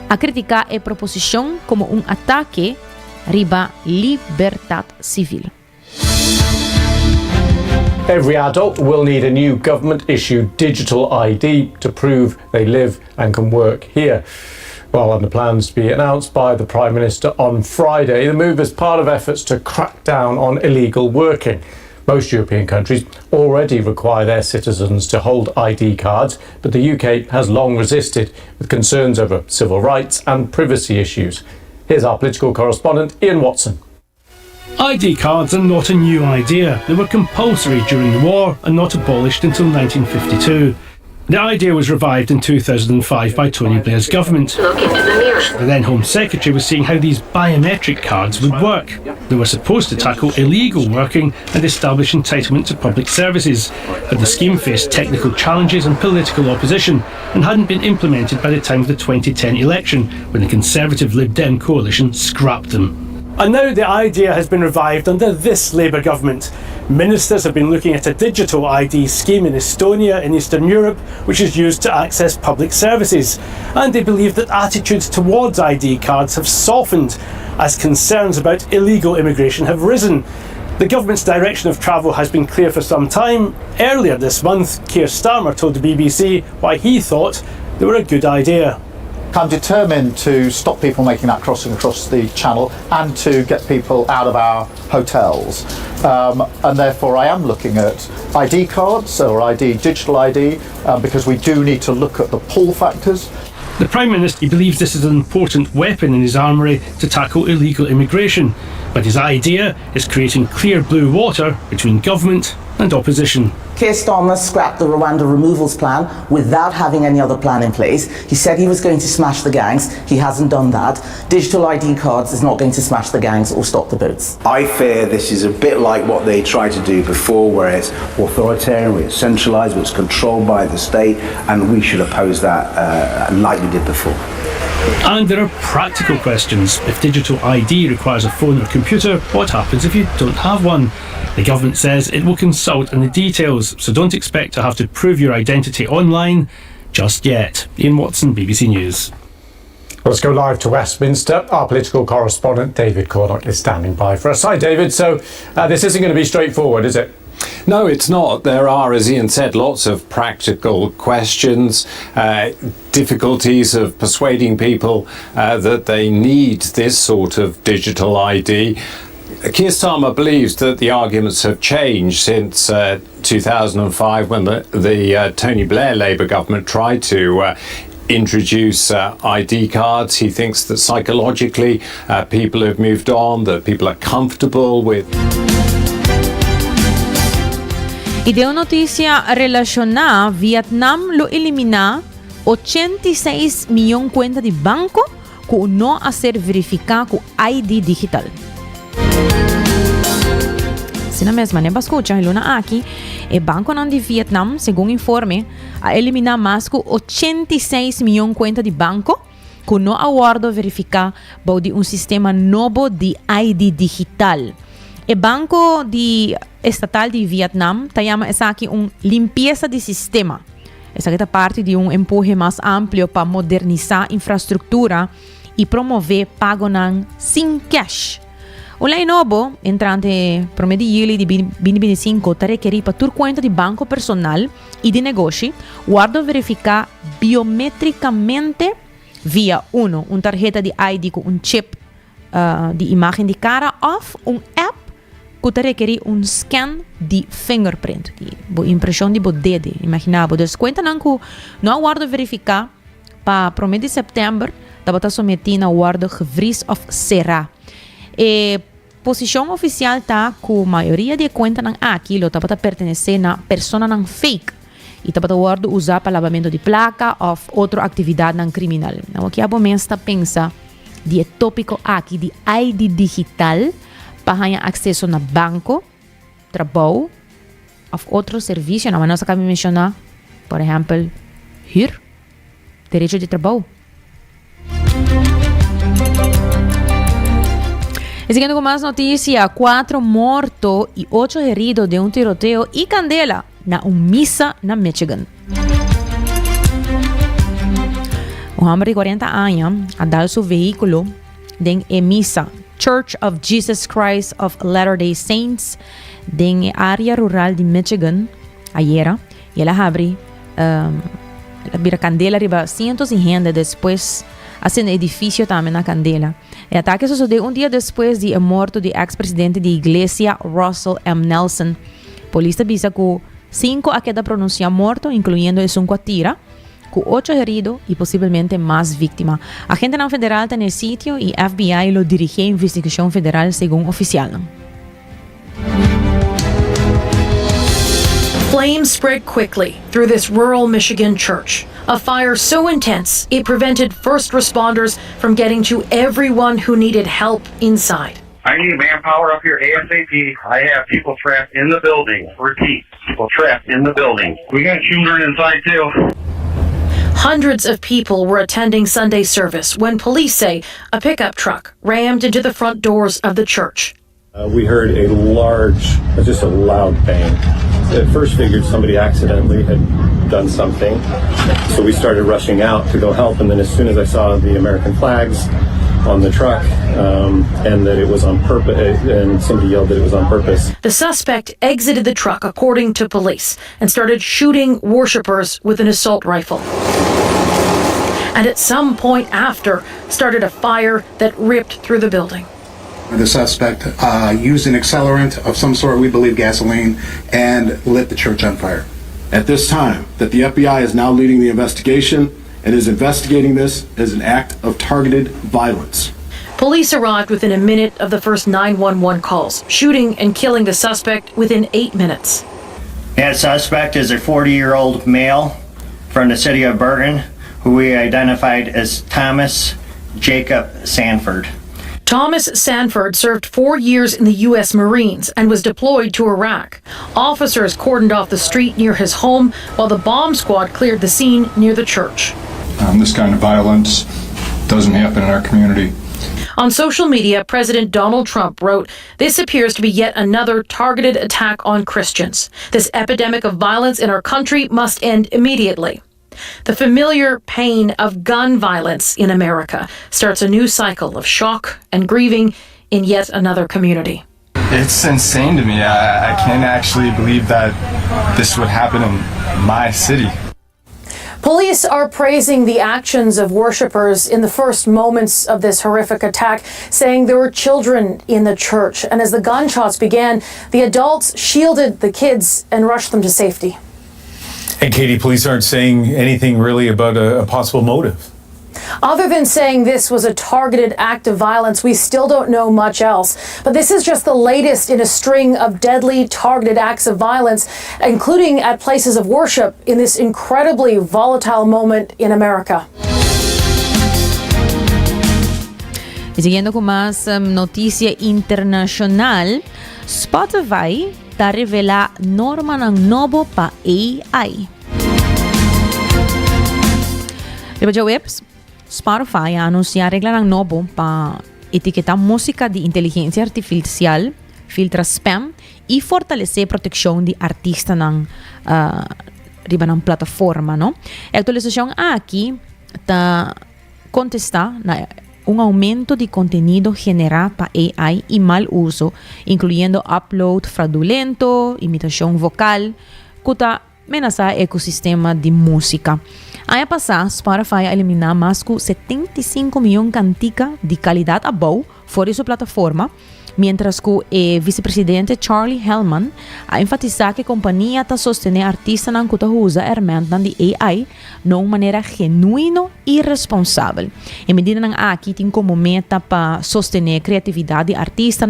ha criticado la proposición como un ataque riba libertad civil. Every adult will need a new government-issued digital ID to prove they live and can work here. Well, and the plans to be announced by the Prime Minister on Friday. The move is part of efforts to crack down on illegal working. Most European countries already require their citizens to hold ID cards, but the UK has long resisted, with concerns over civil rights and privacy issues. Here's our political correspondent, Ian Watson. ID cards are not a new idea. They were compulsory during the war and not abolished until 1952. The idea was revived in 2005 by Tony Blair's government. The then Home Secretary was seeing how these biometric cards would work. They were supposed to tackle illegal working and establish entitlement to public services, but the scheme faced technical challenges and political opposition and hadn't been implemented by the time of the 2010 election, when the Conservative Lib Dem coalition scrapped them. And now the idea has been revived under this Labour government. Ministers have been looking at a digital ID scheme in Estonia in Eastern Europe, which is used to access public services. And they believe that attitudes towards ID cards have softened as concerns about illegal immigration have risen. The government's direction of travel has been clear for some time. Earlier this month, Keir Starmer told the BBC why he thought they were a good idea. I'm determined to stop people making that crossing across the channel and to get people out of our hotels. And therefore I am looking at ID cards or digital ID, because we do need to look at the pull factors. The Prime Minister believes this is an important weapon in his armoury to tackle illegal immigration, but his idea is creating clear blue water between government and opposition. Keir Starmer scrapped the Rwanda removals plan without having any other plan in place. He said he was going to smash the gangs. He hasn't done that. Digital ID cards is not going to smash the gangs or stop the boats. I fear this is a bit like what they tried to do before, where it's authoritarian, where it's centralised, where it's controlled by the state, and we should oppose that like we did before. And there are practical questions. If digital ID requires a phone or computer, what happens if you don't have one? The government says it will consult on the details, so don't expect to have to prove your identity online just yet. Ian Watson, BBC News. Let's go live to Westminster. Our political correspondent David Cornock is standing by for us. Hi David, so this isn't going to be straightforward, is it? No, it's not. There are, as Ian said, lots of practical questions, difficulties of persuading people that they need this sort of digital ID. Keir Starmer believes that the arguments have changed since 2005, when the Tony Blair Labour government tried to introduce ID cards. He thinks that psychologically people have moved on, that people are comfortable with. Y de una noticia relacionada, Vietnam lo elimina 86 millones cuentas de banco que no hacer verificar con ID digital. Si na mesma neba escucha, Luna aqui, el Banco de Vietnam, según informe, ha eliminado más que 86 millones cuentas de banco que no aguardo verificar de un sistema novo de ID digital. El Banco Estatal de Vietnam llama esa aquí limpieza de sistema. Esa que es parte de un empuje más amplio para modernizar infraestructura y promover pago sin cash. O lei novo, entrante promedi di 2025, requer para tur conta de banco personal e de negócio, guardo verificar biometricamente via tarjeta de ID com chip de imagem de cara of app que requer scan de fingerprint, de impressão de dedo, imaginava. Dus conta que não guardo verificar para promedi de setembro, estava submetido a guardo gevries of será. Posição oficial tá que a maioria de contas aquilo tá para pertencer na persona fake e tá para guardo usar para lavamento de placa ou outra atividade criminal. Então aqui a momento pensa de tópico aqui de ID digital para ganhar acesso na banco, trabalho ou outro serviço. Não, nós acabamos de mencionar, por exemplo, direito de trabalho. E seguindo com mais notícias, 4 mortos e 8 heridos de tiroteio e candela na missa na Michigan. Um homem de 40 anos a dar seu veículo em missa Church of Jesus Christ of Latter-day Saints em área rural de Michigan ayer e ela abre a candela riba cientos de gente depois assim edifício também na candela. O ataque sucedeu dia depois de a morte do ex-presidente da igreja Russell M. Nelson. Polícia avisa que 5 a queda pronuncia morto, incluindo el 5 tira, com 8 heridos e possivelmente mais vítimas. A agente federal está no sítio e FBI lo dirige a investigação federal, segundo oficial. Flames spread quickly through this rural Michigan church. A fire so intense it prevented first responders from getting to everyone who needed help inside. I need manpower up here ASAP. I have people trapped in the building. Repeat, people trapped in the building. We got children inside too. Hundreds of people were attending Sunday service when police say a pickup truck rammed into the front doors of the church. We heard a loud bang. At first figured somebody accidentally had done something, so we started rushing out to go help, and then as soon as I saw the American flags on the truck and that it was on purpose, and somebody yelled that it was on purpose. The suspect exited the truck, according to police, and started shooting worshipers with an assault rifle. And at some point after, started a fire that ripped through the building. The suspect used an accelerant of some sort, we believe gasoline, and lit the church on fire. At this time, that the FBI is now leading the investigation and is investigating this as an act of targeted violence. Police arrived within a minute of the first 911 calls, shooting and killing the suspect within 8 minutes. That suspect is a 40-year-old male from the city of Burton, who we identified as Thomas Jacob Sanford. Thomas Sanford served 4 years in the U.S. Marines and was deployed to Iraq. Officers cordoned off the street near his home while the bomb squad cleared the scene near the church. This kind of violence doesn't happen in our community. On social media, President Donald Trump wrote, "This appears to be yet another targeted attack on Christians. This epidemic of violence in our country must end immediately." The familiar pain of gun violence in America starts a new cycle of shock and grieving in yet another community. It's insane to me. I can't actually believe that this would happen in my city. Police are praising the actions of worshipers in the first moments of this horrific attack, saying there were children in the church. And as the gunshots began, the adults shielded the kids and rushed them to safety. And Katie, police aren't saying anything really about a possible motive. Other than saying this was a targeted act of violence, we still don't know much else. But this is just the latest in a string of deadly targeted acts of violence, including at places of worship in this incredibly volatile moment in America. Y siguiendo con más noticia internacional, Spotify está revela norma novo para AI. Riba webs, Spotify anuncia regla ng novo pa etiquetar música de inteligencia artificial, filtra spam e fortalecer proteção de artista ng riba ng plataforma, no? A atualização aqui tá contestar na aumento de contenido generado para AI e mal uso, incluyendo upload fraudulento, imitação vocal, que amenaça o ecossistema de música. Ano passado, Spotify eliminou mais de 75 milhões de canticas de qualidade boa fora de sua plataforma, mientras que o vice-presidente Charlie Hellman a enfatizado que a companhia está sostenendo artistas que usam ferramentas de AI de uma maneira genuína e responsável. Em medida que aqui tem como meta para sostener a criatividade de artistas,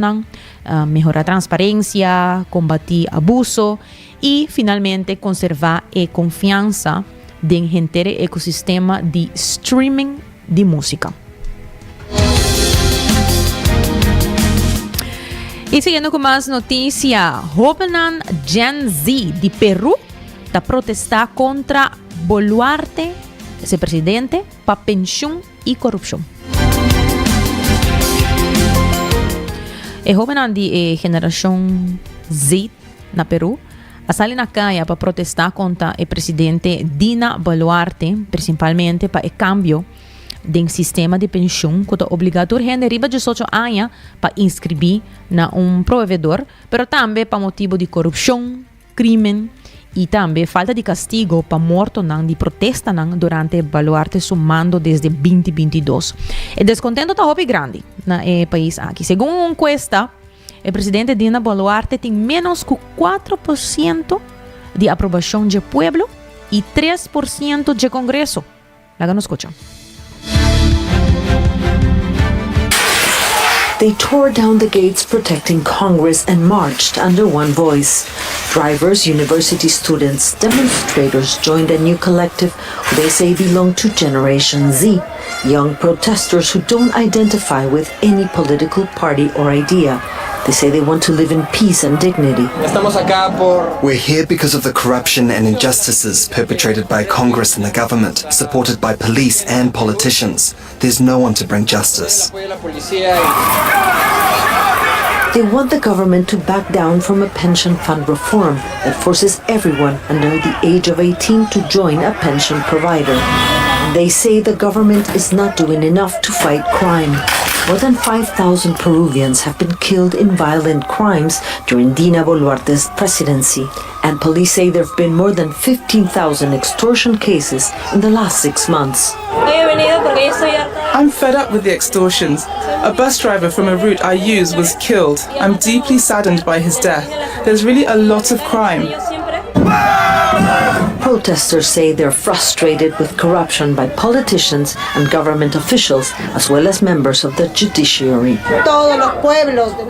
melhorar a transparência, combater abuso e, finalmente, conservar a confiança dentro do ecossistema de streaming de música. E seguindo com mais notícia, Jovenan Gen Z de Peru está protestar contra Boluarte, esse presidente, para pensão e corrupção. O Jovenan de geração Z na Peru sale na calle para protestar contra o presidente Dina Boluarte, principalmente para o cambio do sistema de pensão que é obrigatório gente riba de 18 anos para inscrever na provedor, pero também para motivo de corrupção, crime e também falta de castigo para morto de protesta durante Boluarte su mando desde 2022. O descontento está muito grande no país aqui. Segundo uma encuesta, o presidente Dina Boluarte tem menos que 4% de aprovação do pueblo e 3% do Congresso. Lá nos escuchan. They tore down the gates protecting Congress and marched under one voice. Drivers, university students, demonstrators joined a new collective who they say belong to Generation Z, young protesters who don't identify with any political party or idea. They say they want to live in peace and dignity. We're here because of the corruption and injustices perpetrated by Congress and the government, supported by police and politicians. There's no one to bring justice. They want the government to back down from a pension fund reform that forces everyone under the age of 18 to join a pension provider. They say the government is not doing enough to fight crime. More than 5,000 Peruvians have been killed in violent crimes during Dina Boluarte's presidency, and police say there have been more than 15,000 extortion cases in the last 6 months. I'm fed up with the extortions. A bus driver from a route I use was killed. I'm deeply saddened by his death. There's really a lot of crime. Protesters say they're frustrated with corruption by politicians and government officials, as well as members of the judiciary.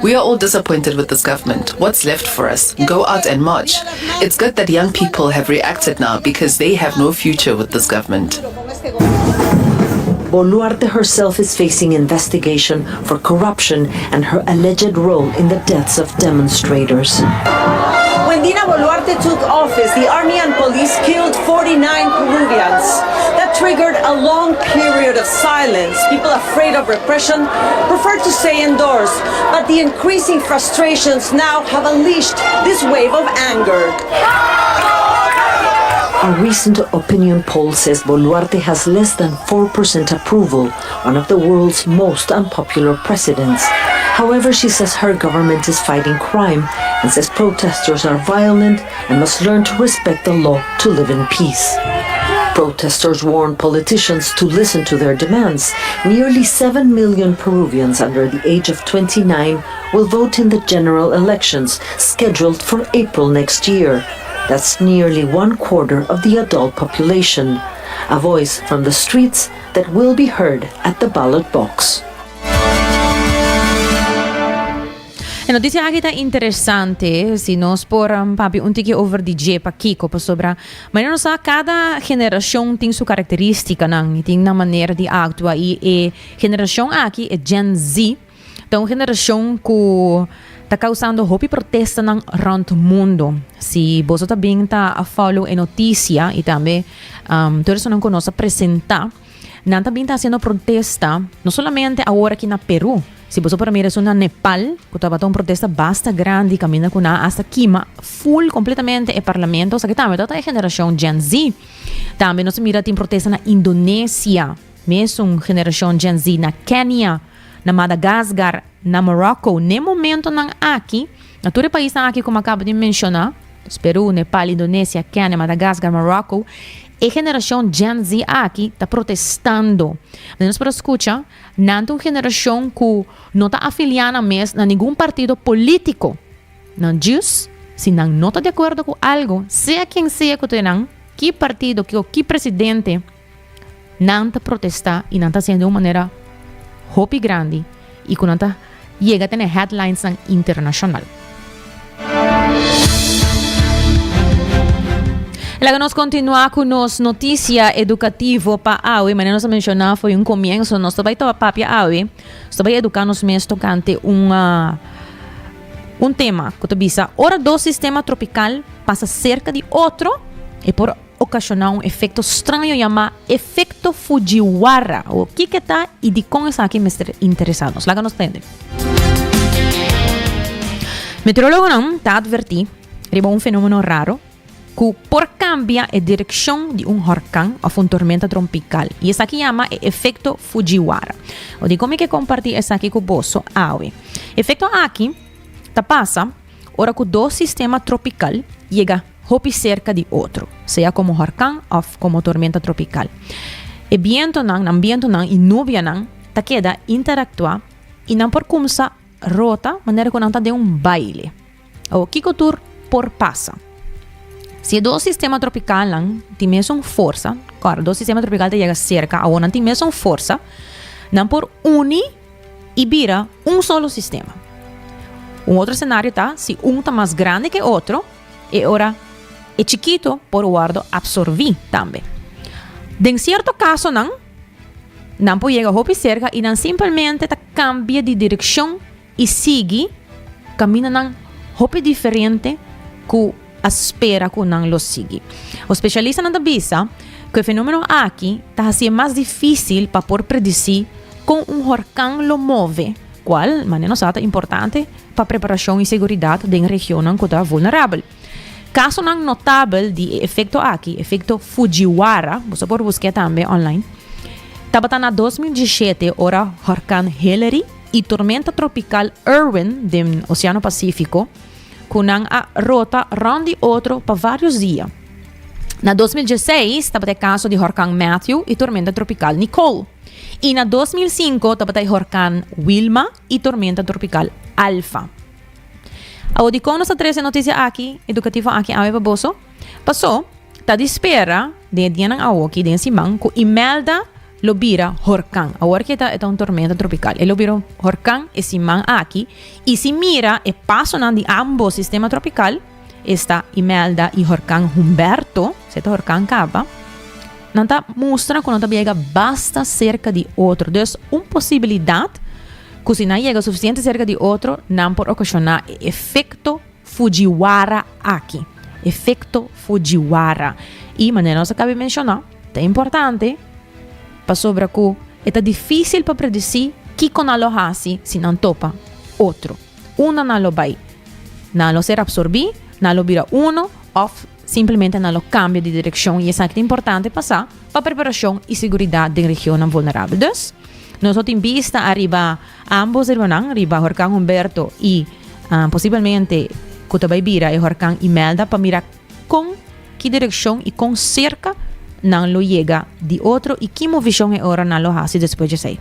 We are all disappointed with this government. What's left for us? Go out and march. It's good that young people have reacted now because they have no future with this government. Boluarte herself is facing investigation for corruption and her alleged role in the deaths of demonstrators. When Dina Boluarte took office, the army and police killed 49 Peruvians. That triggered a long period of silence. People afraid of repression prefer to stay indoors. But the increasing frustrations now have unleashed this wave of anger. A recent opinion poll says Boluarte has less than 4% approval, one of the world's most unpopular presidents. However, she says her government is fighting crime and says protesters are violent and must learn to respect the law to live in peace. Protesters warn politicians to listen to their demands. Nearly 7 million Peruvians under the age of 29 will vote in the general elections scheduled for April next year. That's nearly 1/4 of the adult population. A voice from the streets that will be heard at the ballot box. En noticia kita interessante, si nos por papi un tiki over DJ pa Kiko pa sobra, mas não sa cada geração tem sua característica tem na maneira de actuar e geração aqui é Gen Z, então geração que está causando hopi protesta around o mundo. Se você também está a follow a notícia e também todos não conhecem apresentar Nanta también está haciendo protesta, no solamente ahora aquí en Perú, si vos para mirar es una Nepal, que estaba una protesta bastante grande, camina con hasta Kima, full completamente el parlamento, o sea que también toda la generación Gen Z. También no se mira en protesta en Indonesia, mesmo generación Gen Z, na Kenia, na Madagascar, na Morocco, no momento nan aqui, na todo país nan aqui como acabo de mencionar, Peru, Nepal, Indonesia, Kenia, Madagascar, Morocco, a geração Gen Z aqui está protestando. Mas para escutar, não é uma geração que não está afiliada mais a nenhum partido político. Não diz, se não está de acordo com algo, seja quem seja que tenham, que partido, que presidente, não está protestar e não está sendo de uma maneira hopi grande e que não está chega a ter headlines internacional. Lá nós continuar com nos notícia educativa para AUE, mas nós mencionar foi começo, nós também estava papia AUE, também educar nos mesmos tocante tema que tu bisa, ora do sistema tropical passa cerca de outro e por ocasionar efeito estranho chamado efeito Fujiwara. O que está e de como está aqui interessados. Lá que nos entende. Meteorólogo não está advertir de fenômeno raro que por cambia a direção de huracán ou tormenta tropical. E essa aqui chama efeito Fujiwara. O de como é que compartilhar essa aqui com o bolso AUE. Efeito aqui tá passa ora que do sistema tropical chega hopi cerca de outro, seja como huracán ou como tormenta tropical. E viento ambiente e nuvem tá queda interactuar e não por começar rota, maneira que não tá de baile. O que que tur por passa? Se do sistema tropical tem mesmo força, claro, do sistema tropical te chega cerca, ou não tem mesmo força, não por uni e vira solo sistema. Outro cenário tá, se tá mais grande que outro, e ora é chiquito por guardo absorver também. De certo caso não pode chegar hopi cerca e não simplesmente cambia de direção e sigue caminha hopi diferente que a espera que não lo sigue. O especialista não avisa que o fenômeno aqui está sendo mais difícil para por predizer com huracán lo move, qual maneira é importante para preparação e segurança da região que está vulnerável. Caso não notável de efeito aqui, efeito Fujiwara, você pode buscar também online, estava na 2017 ora huracán Hillary e tormenta tropical Irwin do Oceano Pacífico, com a rota round outro para vários dias. Na 2016, estava o caso de huracán Matthew e tormenta tropical Nicole. E na 2005, estava o huracán Wilma e tormenta tropical Alpha. A Odicon nossa 13 notícia aqui, educativa aqui, a Baboso, passou, está de espera de dia ng awaki de Simang, que Imelda lo vira huracán. Agora que está uma tormenta tropical. Ele lo vira huracán e Simang aqui. E se mira e passo de ambos sistema tropical, está Imelda e huracán Humberto, certo huracán Caba, não está mostra que não está chega basta cerca de outro. Então, possibilidade que se não chega suficiente cerca de outro, não pode ocasionar efeito Fujiwara aqui. Efeito Fujiwara. E, maneira nós acabamos de mencionar, é importante para sobre que é difícil para predizer que com a lohasi se não topa outro. Uma não lo vai, não lo ser absorver, não lo vira ou simplesmente não lo cambia de direção. E isso é importante passar para preparação e segurança da região vulnerável. Então, nós temos vista arriba ambos irmãos, arriba huracán Humberto e possivelmente que vai virar o huracán Imelda para mirar com que direção e com cerca não lo chega de outro e que movição é hora não lo hace depois de sair.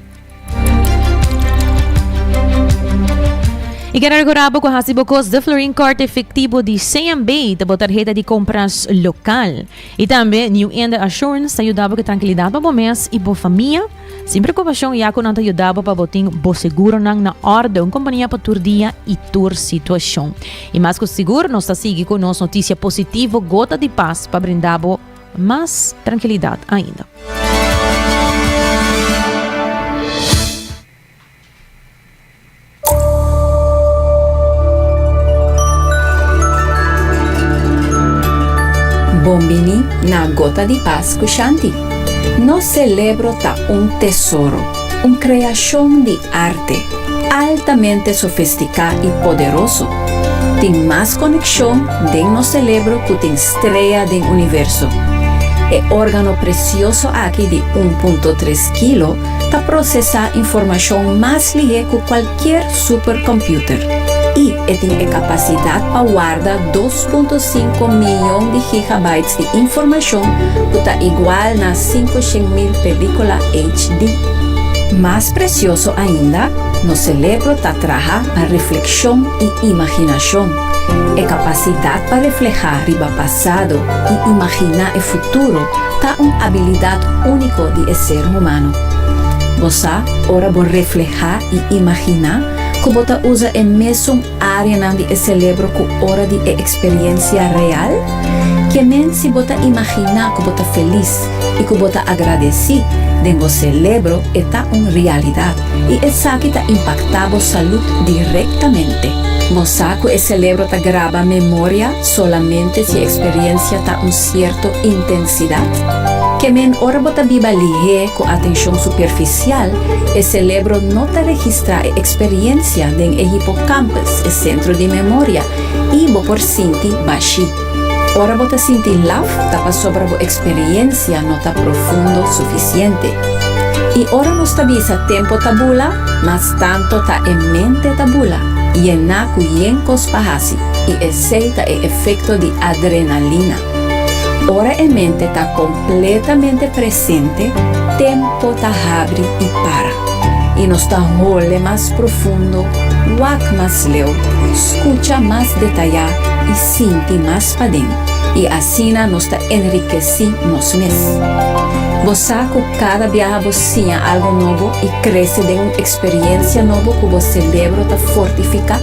E quero recordar que hasibo cos de Florin Card efetivo de CMB da tarjeta de compras local. E também New End Assurance ajudava com tranquilidade para o mês e para a família. Sem preocupação, e não ajudava para botar o seguro na ordem, companhia para tur dia e tur situação. E mais que o seguro, nós está seguindo com nossa notícia positiva, gota de paz para brindar mais tranquilidade ainda. Bombini na Gota di Paz com Shanti. Nos celebro ta un tesoro, una creación de arte, altamente sofisticado y poderoso. Tem más conexión de nos celebro con la estrella del universo. El órgano precioso aquí de 1.3 kg ta procesa información más ligera que cualquier supercomputer. Y tiene capacidad para guardar 2.5 millones de gigabytes de información que está igual a 500.000 películas HD. Más precioso ainda, no celebro ta traja a reflexión y imaginación. La capacidad para reflejar el pasado y imaginar el futuro ta una habilidad única de ser humano. Vos ahora vos reflejar y imaginar como vos usa el mesmo área de celebro con hora de experiencia real, que men si vos imaginar que vos feliz y que vos agradecido de vos celebro está una realidad y esa que ta impacta vos salud directamente. Vos que el celebro ta graba memoria solamente si experiencia ta una cierta intensidad. Que men ora bota viva lige con atención superficial, el cerebro no te registra experiencia en el hipocampus, el centro de memoria, y vos por sentir baixi. Ora bota sentir love, tapa sobre vos experiencia no ta profundo suficiente. Y ora no está visa tempo tabula, mas tanto ta en mente tabula, y en na cuyen cospahasi, y aceita el efecto de adrenalina. Ora en mente está completamente presente, tempo ta abre y para. Y nos está role más profundo, wak más leu, escucha más detallado y siente más para dentro. Y así nos está enriqueciendo mes. Vos saco cada viaje vos sinya algo nuevo y crece de una experiencia nueva que vos cerebro ta fortifica.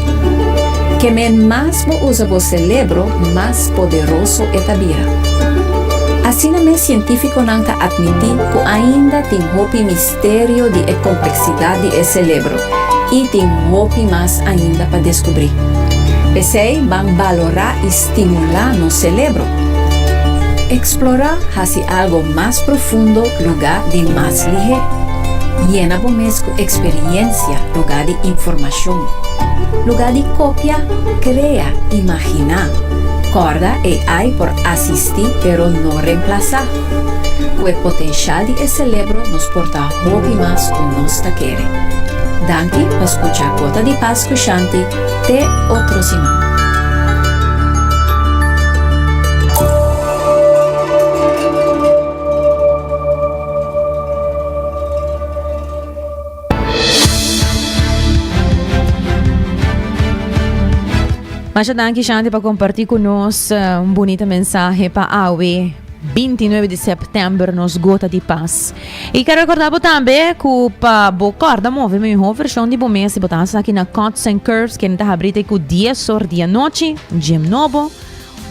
Que men más vos usa vos cerebro, más poderoso eta vira. Assim também científico não está admitir que ainda tem hopi mistério de complexidade do cérebro e tem hopi mais ainda para descobrir. Pensei vão valorar e estimular no cérebro. Explorar hacia algo mais profundo, lugar de mais ligeiro. Llena vos com experiência, lugar de informação. Lugar de cópia, crea, imaginar. Corda e hay por asistir, pero no reemplazar. El potencial de cerebro nos porta hobby más con nos quiere. Danke por escuchar Gota de Paz Shanti, te otro simán. Mas danke Shanti para compartilhar conosco bonita mensagem para Aue. 29 de setembro nos Gota de Paz. E quero recordar também que para bocar move uma versão de bom mês se botar aqui na Cuts and Curves que está abrindo com 10 horas da noite, gym novo,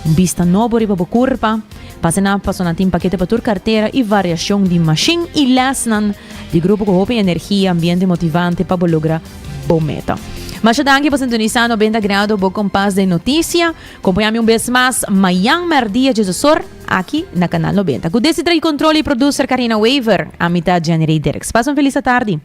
vista novo riba curva, passando na tim paquete para tua carteira e variação de machine e lesson de grupo com roupa e energia, ambiente motivante para lograr bom meta. Mas danke por sintonizar 90 graus bo Compass de notícia. Acompanhame vez mais amanhã, merdia de Sor, aqui na Canal 90. Com desse trai controle e producer Karina Waver, a mitad de Janeiro Dereks. Passa feliz tarde.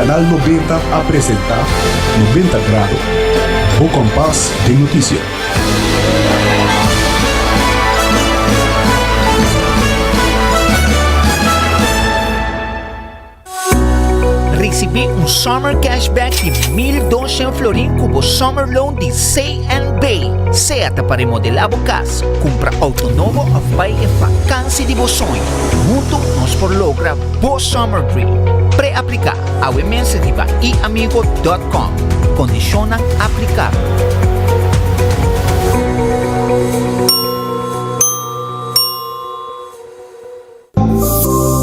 Canal 90 apresenta 90 grados, o Compass de notícia. Recebi summer cashback de 1.200 florin com o summer loan de C&B. Certa para remodelar a casa, comprar auto novo ou vai em vacância de vos sonho. Junto nós por lograr o summer dream. Pré-aplicar ao mensajiva iamigo.com. Condiciona aplicar.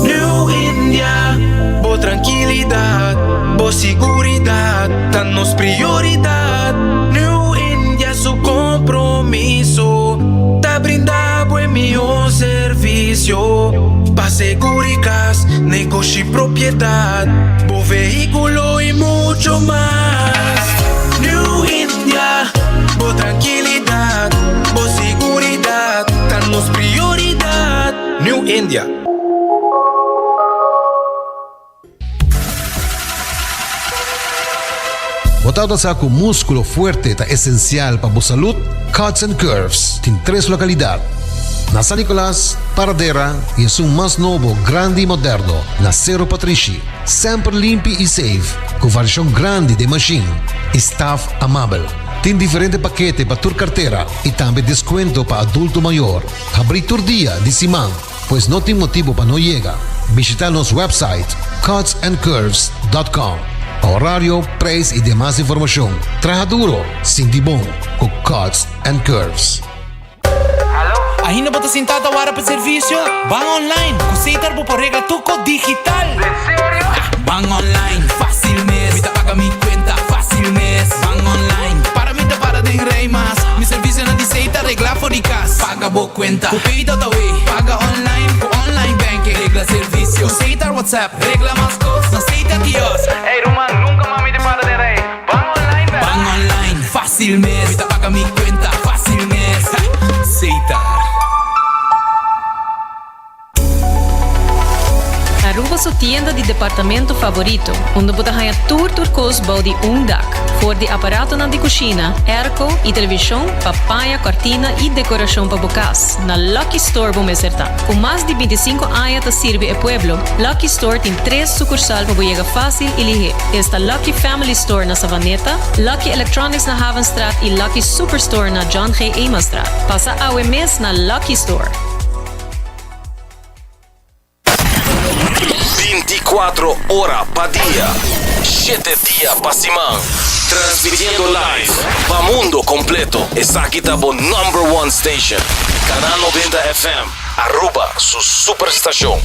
New India, boa tranquilidade, boa seguridade, tá nos servicio, pa' seguridad, negocio y propiedad, bo vehículo y mucho más. New India, bo tranquilidad, bo seguridad, danos prioridad. New India. Botado sa ako músculo fuerte ta esencial para boa salud, Cuts and Curves tem 3 localidades. Na San Nicolás, Paradera e um mais novo, grande e moderno, na Cerro Patrici. Sempre limpo e safe, com variação grande de machine. Staff amável. Tem diferente paquete para tua carteira e também desconto para adulto maior. Abrir tur dia de semana, pois não tem motivo para não chegar. Visita nosso website cutsandcurves.com. Horário, preço e demais informação. Traja duro, sinti bom, com Cuts and Curves. Ainda bota sentado agora para serviço? Van online, aceitar por regla tuco digital. ¿En serio? Van online, fácil mes. Me paga mi cuenta, fácil mes. Van online, para mí te para de rey más. Mi servicio no diceita, regla fóricas. Paga por cuenta, cupito away. Paga online, con online banking. Regla servicio, aceitar WhatsApp. Regla más cosas, aceita Dios. Ey, Roman, nunca mami te para de rey. Van online, ¿verdad? Van online, fácil mes. Me paga mi cuenta, fácil mes. Aceitar. Aruba su tienda de departamento favorito, onde você ganha tudo cos de dak, for de aparato na de cozinha, airco e televisão, papaya, cortina e decoração para bocas. Na Lucky Store vamos acertar. Com mais de 25 anos te sirve o pueblo, Lucky Store tem 3 sucursal para chegar fácil e ligeiro. Está Lucky Family Store na Savaneta, Lucky Electronics na Havenstraat e Lucky Superstore na John G. Emanstraat. Passa a mes na Lucky Store. 24 horas pa día, 7 días pa semana, transmitiendo live pa mundo completo. Está aquí tabo #1 station, Canal 90 FM, Aruba, su superestación.